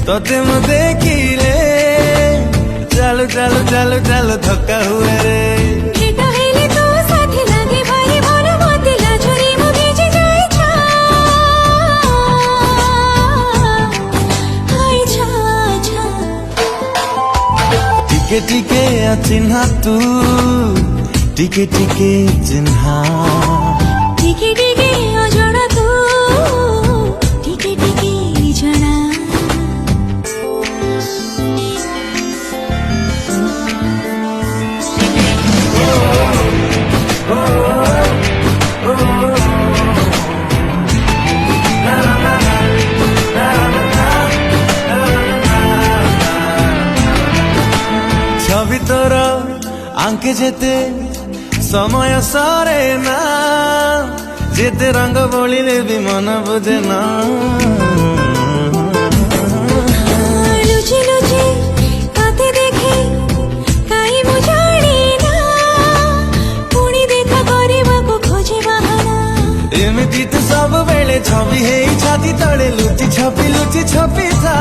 तोते मु देखिले चालू चालू चालू चालू धक्का हुए रे टिके टिके चिन्हा तू टिके टिके चिन्हा टिके टिके अजड़ा तू टिके टिके जना छवि तोर आंके जेते समय सरे ना जेते रंग बोलिले भी मन बुझे ना लुचि लुचि ताते देखे काई मु जाने ना पुणी देखा करबा को खोजे बहाना एमिति तो सब बेले छवि है छाती तड़े लुचि छपी था